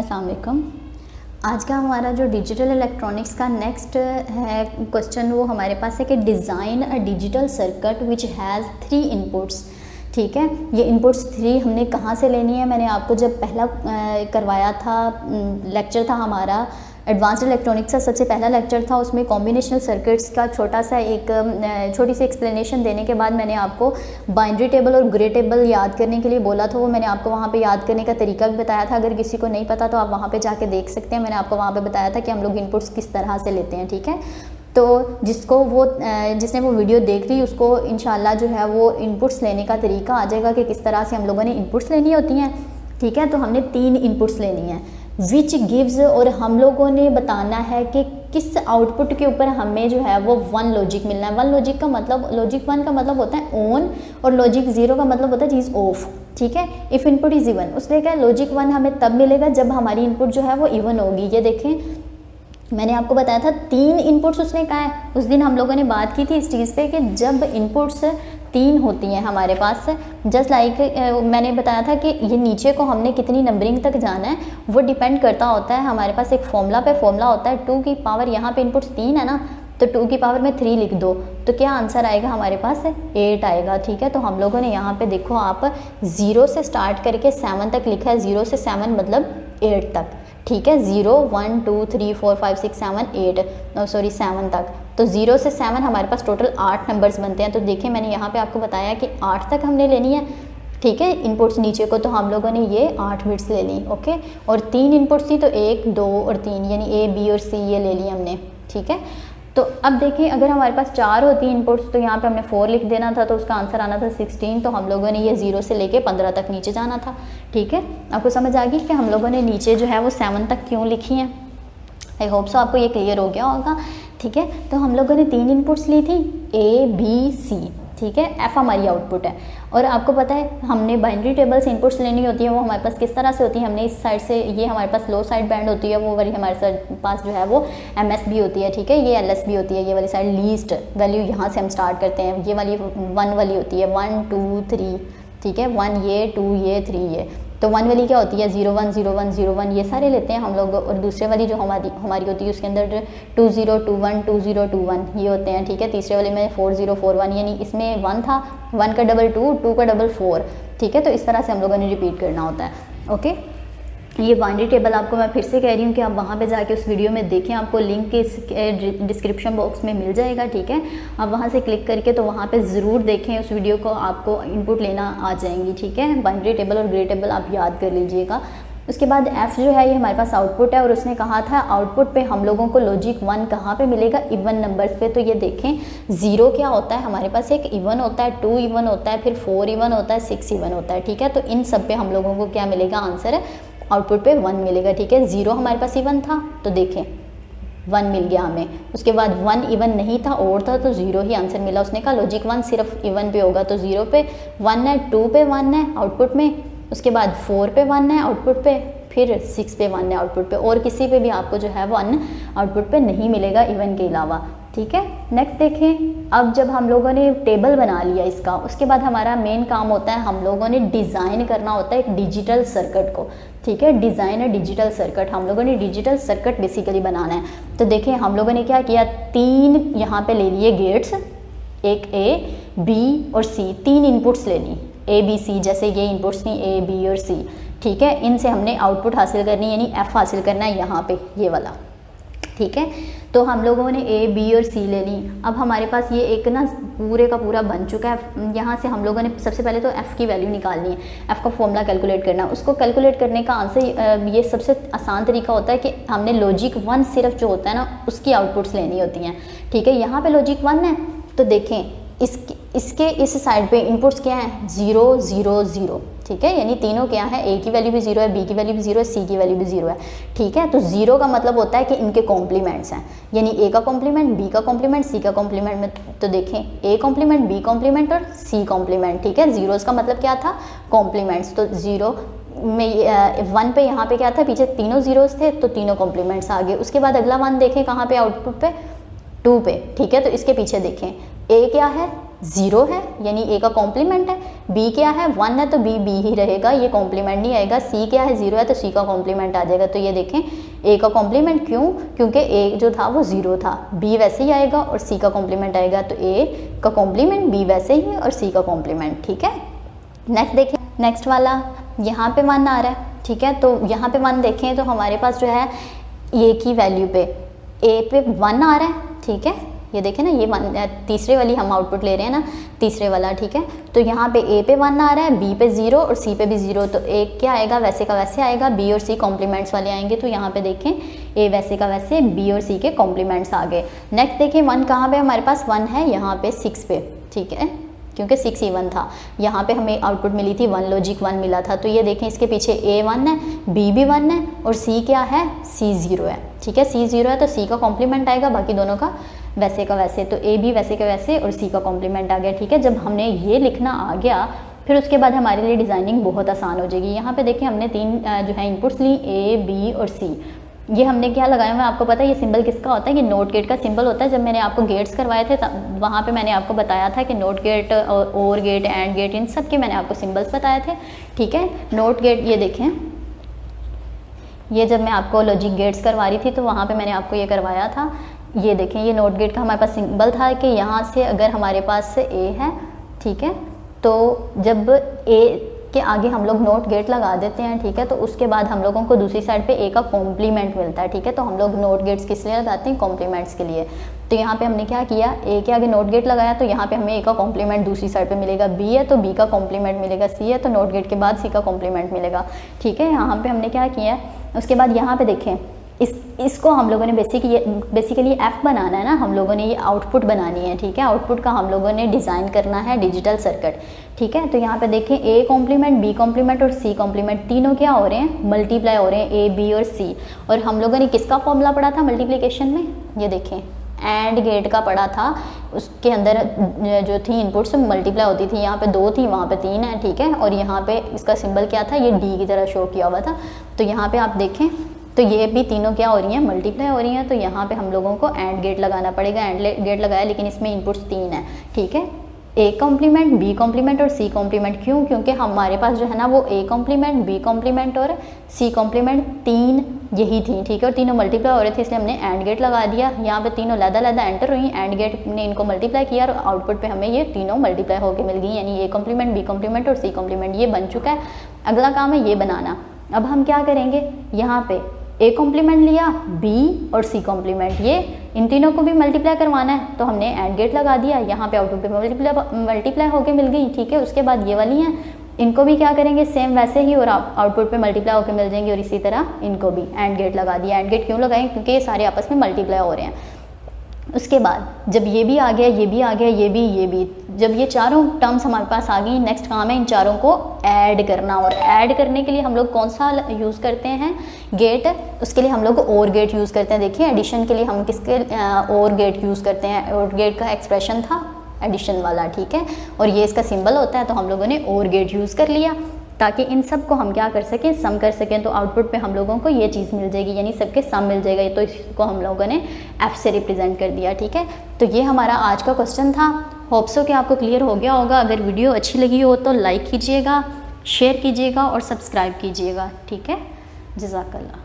अस्सलाम वालेकुम। आज का हमारा जो डिजिटल इलेक्ट्रॉनिक्स का नेक्स्ट है क्वेश्चन, वो हमारे पास है कि design a digital circuit which has 3 inputs. ठीक है, ये इनपुट्स 3 हमने कहाँ से लेनी है? मैंने आपको जब पहला करवाया था लेक्चर था हमारा एडवांस्ड इलेक्ट्रॉनिक्स का, सबसे पहला लेक्चर था, उसमें कॉम्बिनेशनल सर्किट्स का छोटा सा एक छोटी सी एक्सप्लेनेशन देने के बाद मैंने आपको बाइनरी टेबल और ग्रे टेबल याद करने के लिए बोला था। वो मैंने आपको वहाँ पे याद करने का तरीका भी बताया था। अगर किसी को नहीं पता तो आप वहाँ पे जाके देख सकते हैं। मैंने आपको वहाँ पे बताया था कि हम लोग इनपुट्स किस तरह से लेते हैं। ठीक है, तो जिसने वो वीडियो देख ली उसको इंशाल्लाह जो है वो इनपुट्स लेने का तरीका आ जाएगा कि किस तरह से हम लोगों ने इनपुट्स लेनी होती हैं। ठीक है, तो हमने 3 इनपुट्स लेनी है विच गिव्स, और हम लोगों ने बताना है कि किस आउटपुट के ऊपर हमें जो है वो 1 लॉजिक मिलना है। 1 लॉजिक का मतलब, लॉजिक 1 का मतलब होता है ऑन और लॉजिक 0 का मतलब होता है चीज़ ऑफ। ठीक है, इफ़ इनपुट इज़ इवन, उसने क्या लॉजिक 1 हमें तब मिलेगा जब हमारी इनपुट जो है वो इवन होगी। ये देखें, मैंने आपको बताया था 3 इनपुट्स उसने कहा है। उस दिन हम लोगों ने बात की थी इस चीज़ पे कि जब इनपुट्स 3 होती हैं हमारे पास, जस्ट लाइक मैंने बताया था कि ये नीचे को हमने कितनी नंबरिंग तक जाना है वो डिपेंड करता होता है। हमारे पास एक फॉर्मूला होता है 2 की पावर, यहाँ पे इनपुट्स 3 है ना, तो 2 की पावर में 3 लिख दो तो क्या आंसर आएगा हमारे पास? 8 आएगा। ठीक है, तो हम लोगों ने यहाँ पे देखो आप 0 से स्टार्ट करके 7 तक लिखा है। 0 से 7 मतलब 8 तक। ठीक है, 0 1 2 3 4 5 6 7 8 7 तक। तो 0 से 7 हमारे पास टोटल 8 नंबर्स बनते हैं। तो देखिए मैंने यहाँ पे आपको बताया कि 8 तक हमने लेनी है। ठीक है, इनपुट्स नीचे को, तो हम लोगों ने ये 8 बिट्स ले ली। ओके, और 3 इनपुट्स थी तो 1 2 और 3 यानी ए बी और सी ये ले ली हमने। ठीक है, तो अब देखें अगर हमारे पास 4 होती इनपुट्स तो यहाँ पे हमने 4 लिख देना था, तो उसका आंसर आना था 16। तो हम लोगों ने ये 0 से लेके 15 तक नीचे जाना था। ठीक है, आपको समझ आ गई कि हम लोगों ने नीचे जो है वो 7 तक क्यों लिखी हैं? आई होप सो आपको ये क्लियर हो गया होगा। ठीक है, तो हम लोगों ने 3 इनपुट्स ली थी, ए बी सी। ठीक है, एफ हमारी आउटपुट है। और आपको पता है हमने बाइनरी टेबल से इनपुट्स लेनी होती है, वो हमारे पास किस तरह से होती है? हमने इस साइड से, ये हमारे पास लो साइड बैंड होती है, वो वाली हमारे पास जो है वो एमएस भी होती है। ठीक है, ये एलएस भी होती है। ये वाली साइड लीस्ट वैल्यू यहाँ से हम स्टार्ट करते हैं। ये वाली 1 वाली होती है, 1 2 3। ठीक है, 1 ये 2 ये 3 ये। तो 1 वाली क्या होती है? 0 1 0 1 0 1 ये सारे लेते हैं हम लोग। और दूसरे वाली जो हमारी होती है उसके अंदर 2 0 2 1 2 0 2 1 ये होते हैं। ठीक है, तीसरे वाले में 4 0 4 1, यानी इसमें 1 था, 1 का डबल 2, 2 का डबल 4। ठीक है, तो इस तरह से हम लोगों ने रिपीट करना होता है। ओके, ये बाइनरी टेबल आपको मैं फिर से कह रही हूँ कि आप वहाँ पे जाके उस वीडियो में देखें, आपको लिंक इस डिस्क्रिप्शन बॉक्स में मिल जाएगा। ठीक है, आप वहाँ से क्लिक करके तो वहाँ पे ज़रूर देखें उस वीडियो को, आपको इनपुट लेना आ जाएंगी। ठीक है, बाइनरी टेबल और ग्रे टेबल आप याद कर लीजिएगा। उसके बाद एफ़ जो है ये हमारे पास आउटपुट है, और उसने कहा था आउटपुट पे हम लोगों को लॉजिक 1 कहाँ पे मिलेगा? इवन नंबर्स पे। तो ये देखें 0 क्या होता है हमारे पास? एक इवन होता है, 2 इवन होता है, फिर 4 इवन होता है, 6 इवन होता है। ठीक है, तो इन सब पे हम लोगों को क्या मिलेगा? आंसर है आउटपुट पे 1 मिलेगा। ठीक है, 0 हमारे पास इवन था तो देखें 1 मिल गया हमें। उसके बाद 1 इवन नहीं था और था तो 0 ही आंसर मिला। उसने कहा लॉजिक 1 सिर्फ इवन पे होगा, तो 0 पे 1 है, 2 पे 1 है आउटपुट में, उसके बाद 4 पे 1 है आउटपुट पे, फिर 6 पे 1 है आउटपुट पे, और किसी पे भी आपको जो है 1 आउटपुट पे नहीं मिलेगा इवन के अलावा। ठीक है, नेक्स्ट देखें, अब जब हम लोगों ने टेबल बना लिया इसका, उसके बाद हमारा मेन काम होता है हम लोगों ने डिज़ाइन करना होता है एक डिजिटल सर्किट को। ठीक है, डिज़ाइन है डिजिटल सर्किट, हम लोगों ने डिजिटल सर्किट बेसिकली बनाना है। तो देखें हम लोगों ने क्या किया, 3 यहाँ पे ले लिए गेट्स, एक ए बी और सी, 3 इनपुट्स ले ली, ए बी सी, जैसे ये इनपुट्स थी ए बी और सी। ठीक है, इनसे हमने आउटपुट हासिल करनी यानी एफ हासिल करना है यहाँ पे ये वाला। ठीक है, तो हम लोगों ने ए बी और सी ले ली। अब हमारे पास ये एक ना पूरे का पूरा बन चुका है। यहाँ से हम लोगों ने सबसे पहले तो एफ़ की वैल्यू निकालनी है, एफ़ का फॉर्मूला कैलकुलेट करना है। उसको कैलकुलेट करने का आंसर ये सबसे आसान तरीका होता है कि हमने लॉजिक 1 सिर्फ जो होता है ना उसकी आउटपुट्स लेनी होती हैं। ठीक है, यहाँ पे लॉजिक 1 है तो देखें इसके इस साइड पे इनपुट्स क्या है? 0 0 0। ठीक है, यानी तीनों क्या है? ए की वैल्यू भी 0 है, बी की वैल्यू भी 0 है, सी की वैल्यू भी 0 है। ठीक है, तो 0 का मतलब होता है कि इनके कॉम्प्लीमेंट्स हैं, यानी ए का कॉम्प्लीमेंट, बी का कॉम्प्लीमेंट, सी का कॉम्प्लीमेंट में। तो देखें ए कॉम्प्लीमेंट, बी कॉम्प्लीमेंट और सी कॉम्प्लीमेंट। ठीक है, जीरोज़ का मतलब क्या था? कॉम्प्लीमेंट्स। तो 0 में 1 पे यहाँ पे क्या था? पीछे तीनों जीरोज़ थे तो तीनों कॉम्प्लीमेंट्स आ गए। उसके बाद अगला 1 देखें कहाँ पे? आउटपुट पे 2 पे। ठीक है, तो इसके पीछे देखें ए क्या है? 0 है यानी ए का कॉम्प्लीमेंट है, बी क्या है 1 है तो बी बी ही रहेगा, ये कॉम्प्लीमेंट नहीं आएगा, सी क्या है 0 है तो सी का कॉम्प्लीमेंट आ जाएगा। तो ये देखें ए का कॉम्प्लीमेंट, क्यों, क्योंकि ए जो था वो 0 था, बी वैसे ही आएगा और सी का कॉम्प्लीमेंट आएगा, तो ए का कॉम्प्लीमेंट बी वैसे ही और सी का कॉम्प्लीमेंट। ठीक है, नेक्स्ट देखें, नेक्स्ट वाला यहाँ पे 1 आ रहा है। ठीक है, तो यहाँ पे 1 देखें तो हमारे पास जो है ए की वैल्यू पे ए पे 1 आ रहा है। ठीक है, ये देखें ना, ये तीसरे वाली हम आउटपुट ले रहे हैं ना, तीसरे वाला। ठीक है, तो यहाँ पे ए पे 1 आ रहा है, बी पे 0 और सी पे भी 0, तो ए क्या आएगा वैसे का वैसे आएगा, बी और सी कॉम्प्लीमेंट्स वाले आएंगे। तो यहाँ पे देखें ए वैसे का वैसे, बी और सी के कॉम्प्लीमेंट्स आ गए। नेक्स्ट देखें 1 कहाँ पे हमारे पास 1 है, यहाँ पे 6 पे। ठीक है, क्योंकि 6 इवन था, यहाँ पे हमें आउटपुट मिली थी 1 लॉजिक 1 मिला था। तो ये देखें इसके पीछे ए 1 है, बी भी 1 है और सी क्या है, सी 0 है। ठीक है, सी 0 है तो सी का कॉम्प्लीमेंट आएगा, बाकी दोनों का वैसे का वैसे, तो ए भी वैसे का वैसे और सी का कॉम्प्लीमेंट आ गया। ठीक है, जब हमने ये लिखना आ गया फिर उसके बाद हमारे लिए डिज़ाइनिंग बहुत आसान हो जाएगी। यहाँ पे देखिए हमने 3 जो है इनपुट्स ली, ए बी और सी। ये हमने क्या लगाया हुआ है आपको पता है, ये सिंबल किसका होता है, ये नोट गेट का सिंबल होता है। जब मैंने आपको गेट्स करवाए थे वहाँ पे मैंने आपको बताया था कि नोट गेट और गेट एंड गेट इन सब के मैंने आपको सिंबल्स बताए थे। ठीक है, नोट गेट ये देखें, ये जब मैं आपको लॉजिक गेट्स करवा रही थी तो वहाँ पे मैंने आपको ये करवाया था। ये देखें ये नोट गेट का हमारे पास सिंबल था कि यहाँ से अगर हमारे पास से ए है, ठीक है, तो जब ए के आगे हम लोग नोट गेट लगा देते हैं, ठीक है, तो उसके बाद हम लोगों को दूसरी साइड पे ए का कॉम्प्लीमेंट मिलता है। ठीक है, तो हम लोग नोट गेट्स किस लिए लगाते हैं, कॉम्प्लीमेंट्स के लिए। तो यहाँ पे हमने क्या किया, ए के आगे नोट गेट लगाया तो यहाँ पे हमें ए का कॉम्प्लीमेंट दूसरी साइड पे मिलेगा, बी है तो बी का कॉम्प्लीमेंट मिलेगा, सी है तो नोट गेट के बाद सी का कॉम्प्लीमेंट मिलेगा। ठीक है, यहाँ पे हमने क्या किया, उसके बाद यहाँ पे देखें इसको हम लोगों ने बेसिकली एफ बनाना है ना, हम लोगों ने ये आउटपुट बनानी है। ठीक है, आउटपुट का हम लोगों ने डिज़ाइन करना है डिजिटल सर्किट। ठीक है, तो यहाँ पे देखें ए कॉम्प्लीमेंट, बी कॉम्प्लीमेंट और सी कॉम्प्लीमेंट तीनों क्या हो रहे हैं, मल्टीप्लाई हो रहे हैं, ए बी और सी। और हम लोगों ने किसका फॉर्मूला पढ़ा था मल्टीप्लिकेशन में, ये देखें एंड गेट का पढ़ा था, उसके अंदर जो थी इनपुट्स मल्टीप्लाई होती थी, यहाँ पे 2 थी वहाँ पे 3 है। ठीक है, और यहाँ पे इसका सिंबल क्या था, ये डी की तरह शो किया हुआ था। तो यहाँ पे आप देखें तो ये भी तीनों क्या हो रही हैं, मल्टीप्लाई हो रही हैं। तो यहाँ पे हम लोगों को एंड गेट लगाना पड़ेगा, एंड गेट लगाया लेकिन इसमें इनपुट्स 3 है। ठीक है, ए कॉम्प्लीमेंट, बी कॉम्प्लीमेंट और सी कॉम्प्लीमेंट। क्यों, क्योंकि हमारे पास जो है ना वो ए कॉम्प्लीमेंट, बी कॉम्प्लीमेंट और सी कॉम्प्लीमेंट 3 यही थी। ठीक है, और तीनों मल्टीप्लाई हो रहे थे इसलिए हमने एंड गेट लगा दिया। यहाँ पे तीनों लदा एंटर हुई, एंड गेट ने इनको मल्टीप्लाई किया और आउटपुट पे हमें ये तीनों मल्टीप्लाई होकर मिल गई, यानी ए कॉम्प्लीमेंट, बी कॉम्प्लीमेंट और सी कॉम्प्लीमेंट ये बन चुका है। अगला काम है ये बनाना। अब हम क्या करेंगे, यहाँ पे ए कॉम्प्लीमेंट लिया, बी और सी कॉम्प्लीमेंट, ये इन तीनों को भी मल्टीप्लाई करवाना है तो हमने एंड गेट लगा दिया, यहाँ पे आउटपुट पे मल्टीप्लाई होके मिल गई। ठीक है, उसके बाद ये वाली हैं, इनको भी क्या करेंगे सेम वैसे ही और आउटपुट पे मल्टीप्लाई होके मिल जाएंगे, और इसी तरह इनको भी एंड गेट लगा दिया। एंड गेट क्यों लगाएं, क्योंकि ये सारे आपस में मल्टीप्लाई हो रहे हैं। उसके बाद जब ये भी आ गया, ये भी आ गया, ये भी, जब ये चारों टर्म्स हमारे पास आ गई, नेक्स्ट काम है इन चारों को ऐड करना। और ऐड करने के लिए हम लोग कौन सा यूज़ करते हैं, गेट। उसके लिए हम लोग और गेट यूज़ करते हैं। देखिए एडिशन के लिए हम किसके और गेट यूज़ करते हैं, और गेट का एक्सप्रेशन था एडिशन वाला। ठीक है, और ये इसका सिंबल होता है, तो हम लोगों ने और गेट यूज़ कर लिया ताकि इन सब को हम क्या कर सकें, सम कर सकें। तो आउटपुट पे हम लोगों को ये चीज़ मिल जाएगी, यानी सबके सम मिल जाएगा। तो इसको हम लोगों ने एफ से रिप्रेजेंट कर दिया। ठीक है, तो ये हमारा आज का क्वेश्चन था। होप सो कि आपको क्लियर हो गया होगा। अगर वीडियो अच्छी लगी हो तो लाइक कीजिएगा, शेयर कीजिएगा और सब्सक्राइब कीजिएगा। ठीक है, जज़ाकल्लाह।